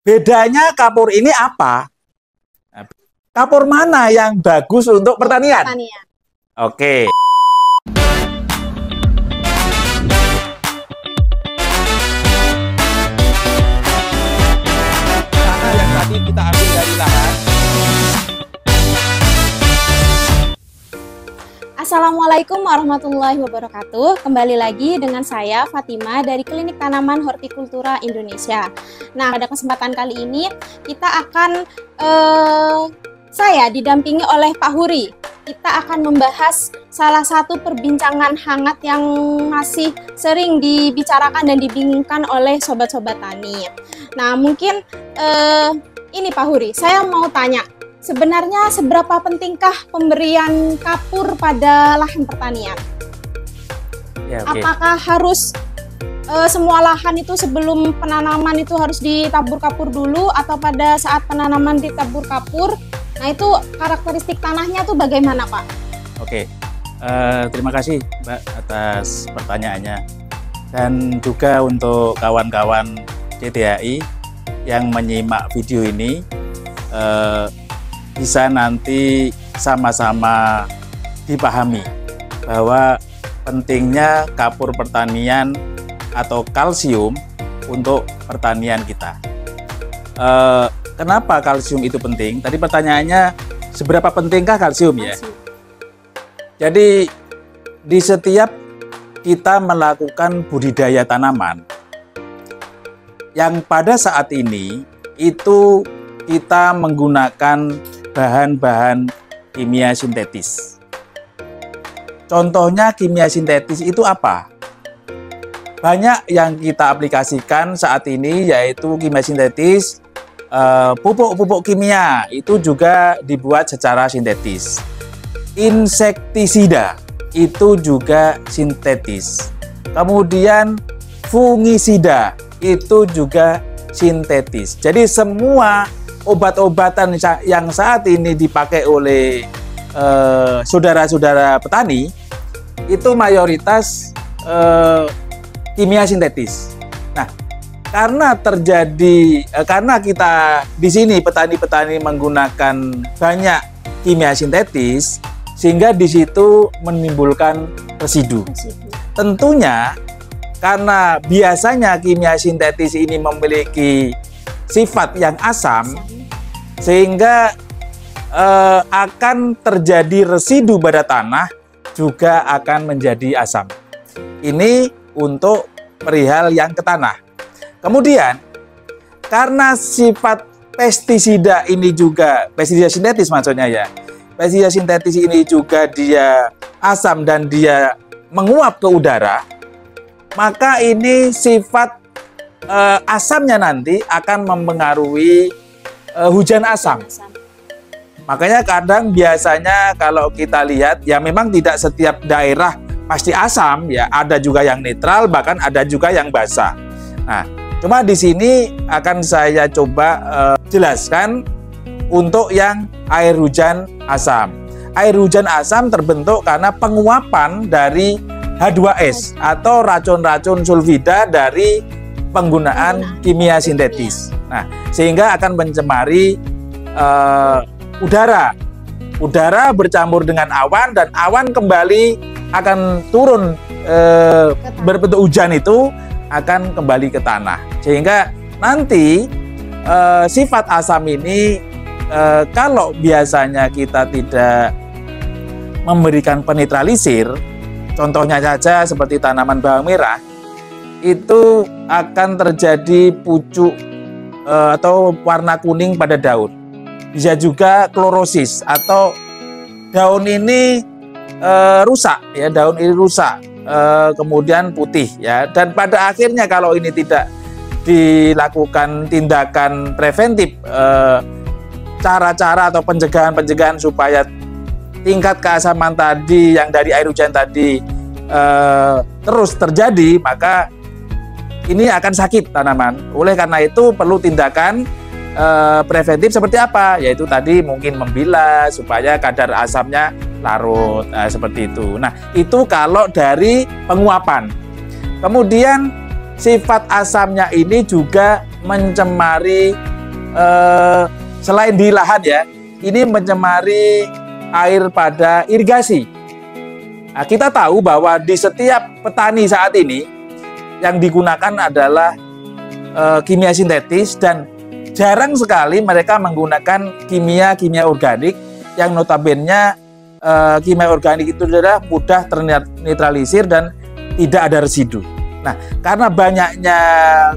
bedanya kapur ini apa? Kapur mana yang bagus untuk pertanian? Oke. Tanah yang tadi kita ambil dari lahan. Assalamualaikum warahmatullahi wabarakatuh. Kembali lagi dengan saya Fatima dari Klinik Tanaman Hortikultura Indonesia. Nah, pada kesempatan kali ini kita akan saya didampingi oleh Pak Huri. Kita akan membahas salah satu perbincangan hangat yang masih sering dibicarakan dan dibingungkan oleh sobat-sobat tani. Nah, mungkin ini Pak Huri, saya mau tanya, sebenarnya seberapa pentingkah pemberian kapur pada lahan pertanian? Ya, okay. Apakah harus semua lahan itu sebelum penanaman itu harus ditabur kapur dulu, atau pada saat penanaman ditabur kapur? Nah, itu karakteristik tanahnya tuh bagaimana, Pak? Oke, terima kasih Mbak atas pertanyaannya, dan juga untuk kawan-kawan CTHI yang menyimak video ini, bisa nanti sama-sama dipahami bahwa pentingnya kapur pertanian atau kalsium untuk pertanian kita. Kenapa kalsium itu penting? Tadi pertanyaannya, seberapa pentingkah kalsium ya? Jadi di setiap kita melakukan budidaya tanaman, yang pada saat ini itu kita menggunakan bahan-bahan kimia sintetis. Contohnya kimia sintetis itu apa? Banyak yang kita aplikasikan saat ini, yaitu kimia sintetis, pupuk-pupuk kimia itu juga dibuat secara sintetis. Insektisida itu juga sintetis. Kemudian fungisida itu juga sintetis. Jadi semua obat-obatan yang saat ini dipakai oleh saudara-saudara petani itu mayoritas kimia sintetis. Nah, karena kita di sini petani-petani menggunakan banyak kimia sintetis, sehingga di situ menimbulkan residu. Tentunya karena biasanya kimia sintetis ini memiliki sifat yang asam, sehingga akan terjadi residu pada tanah, juga akan menjadi asam. Ini untuk perihal yang ke tanah. Kemudian, karena sifat pestisida ini juga, pestisida sintetis maksudnya ya, pestisida sintetis ini juga dia asam dan dia menguap ke udara, maka ini sifat asamnya nanti akan mempengaruhi hujan asam. Makanya kadang biasanya kalau kita lihat, ya memang tidak setiap daerah pasti asam, ya ada juga yang netral, bahkan ada juga yang basah. Nah, cuma di sini akan saya coba jelaskan untuk yang air hujan asam. Air hujan asam terbentuk karena penguapan dari H2S atau racun-racun sulfida dari penggunaan kimia sintetis. Nah, sehingga akan mencemari udara. Udara bercampur dengan awan, dan awan kembali akan turun berbentuk hujan itu akan kembali ke tanah, sehingga nanti sifat asam ini kalau biasanya kita tidak memberikan penetralisir, contohnya saja seperti tanaman bawang merah, itu akan terjadi pucuk atau warna kuning pada daun. Bisa juga klorosis atau daun ini rusak, ya daun ini rusak. Kemudian putih, ya, dan pada akhirnya kalau ini tidak dilakukan tindakan preventif, cara-cara atau pencegahan supaya tingkat keasaman tadi yang dari air hujan tadi terus terjadi, maka ini akan sakit tanaman. Oleh karena itu perlu tindakan preventif seperti apa? Yaitu tadi mungkin membilas supaya kadar asamnya larut, seperti itu. Nah, itu kalau dari penguapan. Kemudian sifat asamnya ini juga mencemari selain di lahan ya, ini mencemari air pada irigasi. Nah, kita tahu bahwa di setiap petani saat ini yang digunakan adalah kimia sintetis, dan jarang sekali mereka menggunakan kimia organik yang notabene kimia organik itu adalah mudah ternetralisir dan tidak ada residu. Nah, karena banyaknya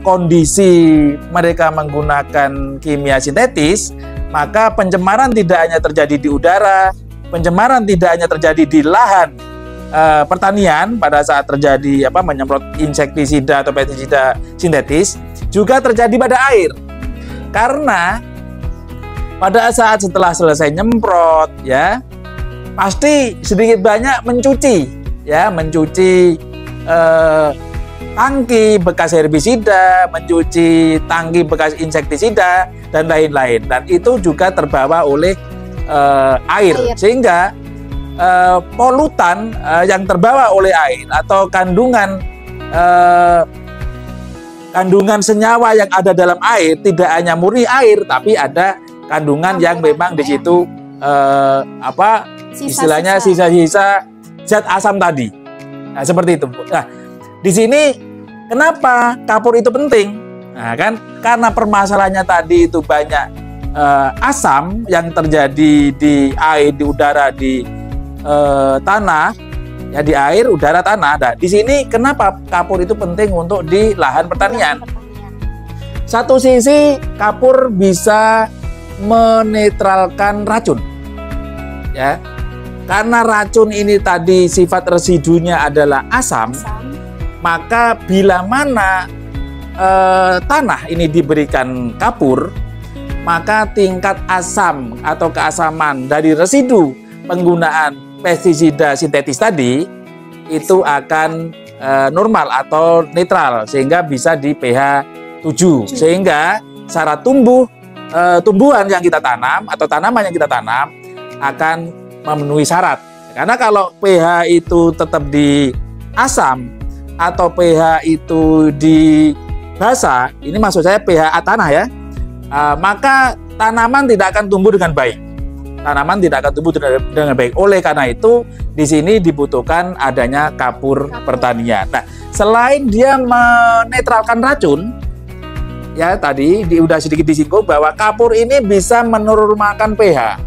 kondisi mereka menggunakan kimia sintetis, maka pencemaran tidak hanya terjadi di udara, pencemaran tidak hanya terjadi di lahan pertanian pada saat terjadi menyemprot insektisida atau pestisida sintetis, juga terjadi pada air. Karena pada saat setelah selesai nyemprot ya, pasti sedikit banyak mencuci tangki bekas herbisida, mencuci tangki bekas insektisida dan lain-lain, dan itu juga terbawa oleh air, sehingga polutan yang terbawa oleh air atau kandungan senyawa yang ada dalam air tidak hanya murni air, tapi ada kandungan yang memang di situ istilahnya sisa-sisa zat asam tadi. Nah, seperti itu. Nah, di sini kenapa kapur itu penting? Nah, kan karena permasalahannya tadi itu banyak asam yang terjadi di air, di udara, di tanah, ya di air, udara, tanah. Nah, di sini kenapa kapur itu penting untuk di lahan pertanian? Satu sisi kapur bisa menetralkan racun, ya. Karena racun ini tadi sifat residunya adalah asam. Maka bila mana tanah ini diberikan kapur, maka tingkat asam atau keasaman dari residu penggunaan pestisida sintetis tadi itu akan normal atau netral, sehingga bisa di pH 7. Sehingga syarat tumbuhan yang kita tanam atau tanaman yang kita tanam akan memenuhi syarat. Karena kalau pH itu tetap di asam atau pH itu di basa, ini maksud saya pH tanah ya, maka tanaman tidak akan tumbuh dengan baik. Oleh karena itu, di sini dibutuhkan adanya kapur pertanian. Nah, selain dia menetralkan racun, ya tadi sudah sedikit disinggung bahwa kapur ini bisa menormalkan pH.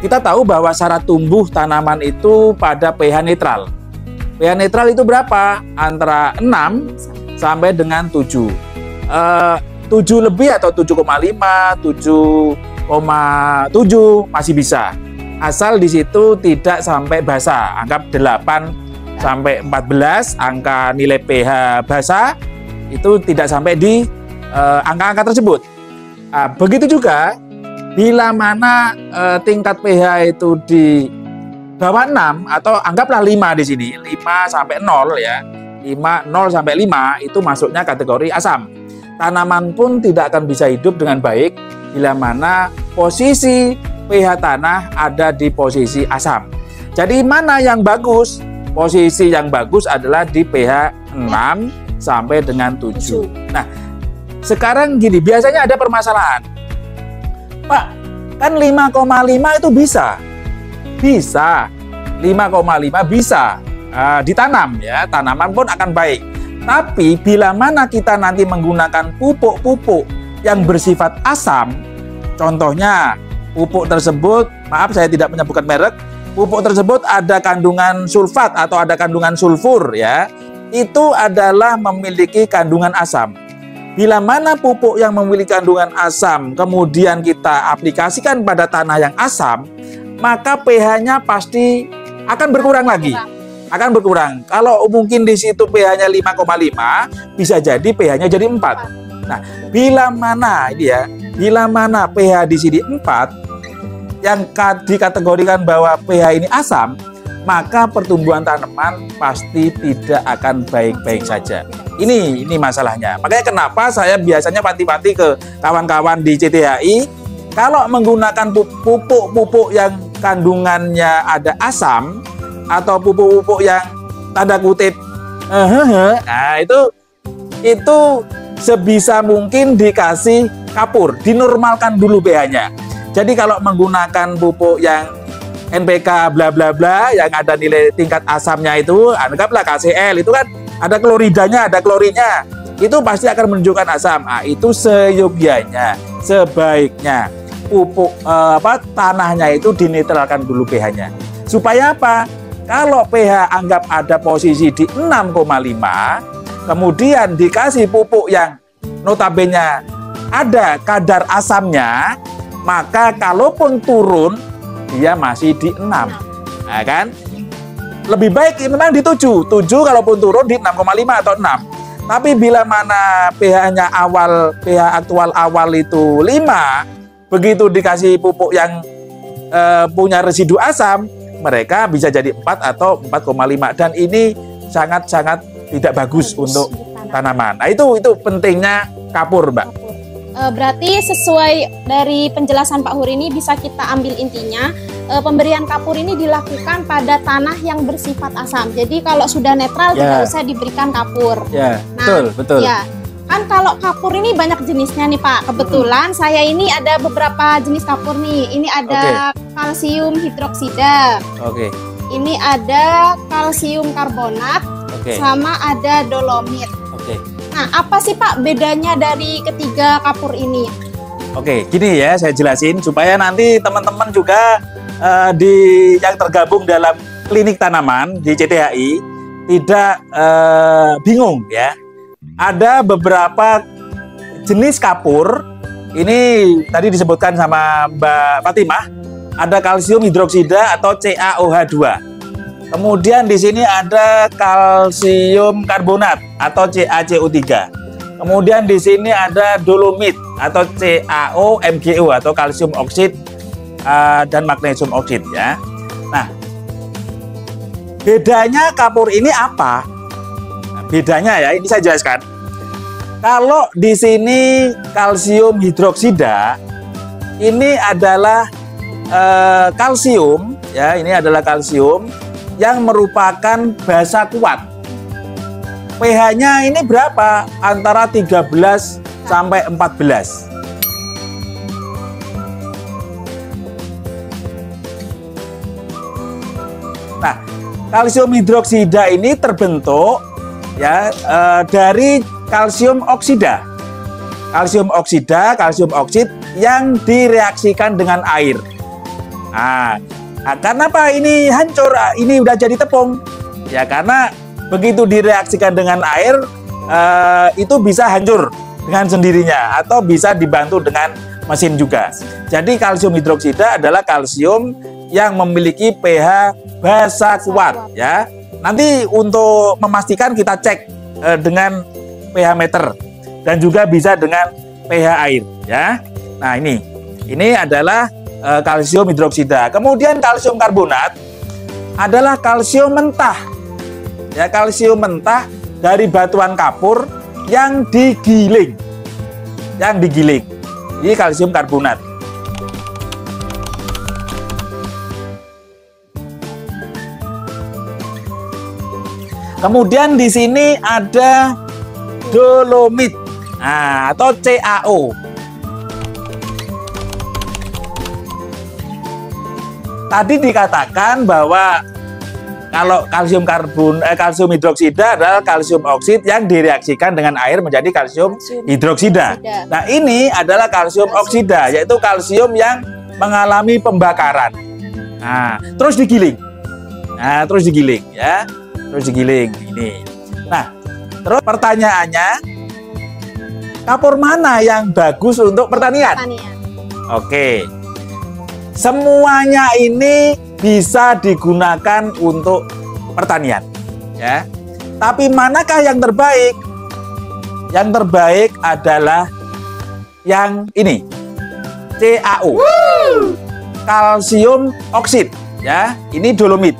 Kita tahu bahwa syarat tumbuh tanaman itu pada pH netral. pH netral itu berapa? Antara 6 sampai dengan 7. 7 lebih atau 7,5, 7,7 masih bisa. Asal di situ tidak sampai basa. Anggap 8 sampai 14 angka nilai pH basa itu tidak sampai di angka-angka tersebut. Nah, begitu juga bila mana tingkat pH itu di bawah 6 atau anggaplah 5 di sini, 5 sampai 0 ya. 0 sampai 5 itu masuknya kategori asam. Tanaman pun tidak akan bisa hidup dengan baik bila mana posisi pH tanah ada di posisi asam. Jadi mana yang bagus? Posisi yang bagus adalah di pH 6 sampai dengan 7. Nah, sekarang gini, biasanya ada permasalahan. Pak, kan 5,5 itu bisa. Bisa. 5,5 bisa ditanam ya, tanaman pun akan baik. Tapi bila mana kita nanti menggunakan pupuk-pupuk yang bersifat asam, contohnya pupuk tersebut, maaf saya tidak menyebutkan merek, pupuk tersebut ada kandungan sulfat atau ada kandungan sulfur ya, itu adalah memiliki kandungan asam. Bila mana pupuk yang memiliki kandungan asam kemudian kita aplikasikan pada tanah yang asam, maka pH-nya pasti akan berkurang lagi. Akan berkurang. Kalau mungkin di situ pH-nya 5,5, bisa jadi pH-nya jadi 4. Nah, bila mana pH di sini 4 yang dikategorikan bahwa pH ini asam, maka pertumbuhan tanaman pasti tidak akan baik-baik saja. Ini masalahnya. Makanya kenapa saya biasanya pati-pati ke kawan-kawan di CTHI, kalau menggunakan pupuk-pupuk yang kandungannya ada asam atau pupuk-pupuk yang tanda kutip nah itu sebisa mungkin dikasih kapur, dinormalkan dulu pH-nya. Jadi kalau menggunakan pupuk yang NPK bla bla bla yang ada nilai tingkat asamnya itu, anggaplah KCl itu kan ada kloridanya, ada klorinnya, itu pasti akan menunjukkan asam. Nah, itu seyogyanya, sebaiknya pupuk tanahnya itu dinetralkan dulu pH-nya. Supaya apa? Kalau pH anggap ada posisi di 6,5, kemudian dikasih pupuk yang notabene ada kadar asamnya, maka kalaupun turun dia masih di 6. Nah, kan? Lebih baik memang di 7 kalaupun turun di 6,5 atau 6. Tapi bila mana pH-nya pH aktual awal itu 5, begitu dikasih pupuk yang punya residu asam, mereka bisa jadi 4 atau 4,5, dan ini sangat-sangat tidak bagus untuk tanaman. Nah, itu pentingnya kapur, Mbak. Berarti sesuai dari penjelasan Pak Huri ini bisa kita ambil intinya, pemberian kapur ini dilakukan pada tanah yang bersifat asam. Jadi kalau sudah netral tidak usah diberikan kapur. Ya, betul. Ya, kan kalau kapur ini banyak jenisnya nih Pak. Kebetulan saya ini ada beberapa jenis kapur nih. Ini ada kalsium hidroksida. Ini ada kalsium karbonat. Sama ada dolomit. Nah, apa sih Pak bedanya dari ketiga kapur ini? Gini ya, saya jelasin supaya nanti teman-teman juga yang tergabung dalam klinik tanaman di CTHI tidak bingung ya. Ada beberapa jenis kapur. Ini tadi disebutkan sama Mbak Fatimah, ada kalsium hidroksida atau CaOH2. Kemudian di sini ada kalsium karbonat atau CaCO3. Kemudian di sini ada dolomit atau CaOMgO atau kalsium oksid dan magnesium oksid ya. Nah, bedanya kapur ini apa? Nah, bedanya ya, ini saya jelaskan. Kalau di sini kalsium hidroksida ini adalah kalsium ya, ini adalah kalsium yang merupakan basa kuat. pH-nya ini berapa? Antara 13 sampai 14. Nah, kalsium hidroksida ini terbentuk ya dari kalsium oksida. Kalsium oksida, kalsium oksid yang direaksikan dengan air. Nah, karena apa ini hancur, ini udah jadi tepung ya, karena begitu direaksikan dengan air itu bisa hancur dengan sendirinya atau bisa dibantu dengan mesin juga. Jadi kalsium hidroksida adalah kalsium yang memiliki pH basa kuat ya. Nanti untuk memastikan kita cek dengan pH meter dan juga bisa dengan pH air ya. Nah, ini adalah kalsium hidroksida. Kemudian kalsium karbonat adalah kalsium mentah. Ya, kalsium mentah dari batuan kapur yang digiling. Ini kalsium karbonat. Kemudian di sini ada dolomit. Nah, atau CaO. Tadi dikatakan bahwa kalau kalsium hidroksida adalah kalsium oksid yang direaksikan dengan air menjadi kalsium hidroksida. Nah, ini adalah kalsium oksida, yaitu kalsium yang mengalami pembakaran. Nah, terus digiling. Ya. Terus digiling ini. Nah, terus pertanyaannya, kapur mana yang bagus untuk pertanian? Oke. Semuanya ini bisa digunakan untuk pertanian, ya. Tapi manakah yang terbaik? Yang terbaik adalah yang ini, CaO, kalsium oksid, ya. Ini dolomit.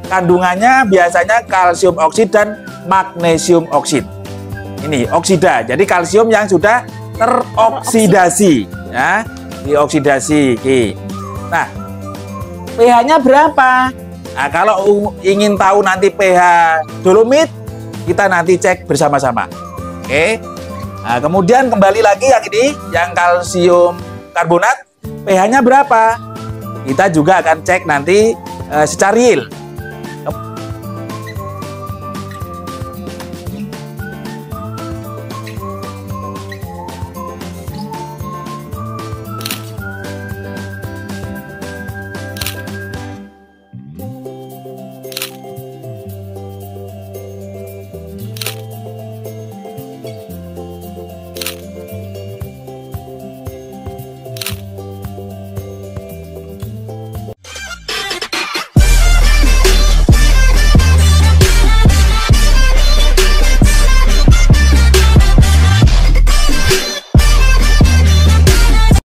Kandungannya biasanya kalsium oksid dan magnesium oksid. Ini oksida, jadi kalsium yang sudah teroksidasi, ya, dioksidasi. Nah, pH-nya berapa? Nah, kalau ingin tahu nanti pH dolomit, kita nanti cek bersama-sama. Oke. Nah, kemudian kembali lagi yang ini, yang kalsium karbonat, pH-nya berapa? Kita juga akan cek nanti secara real.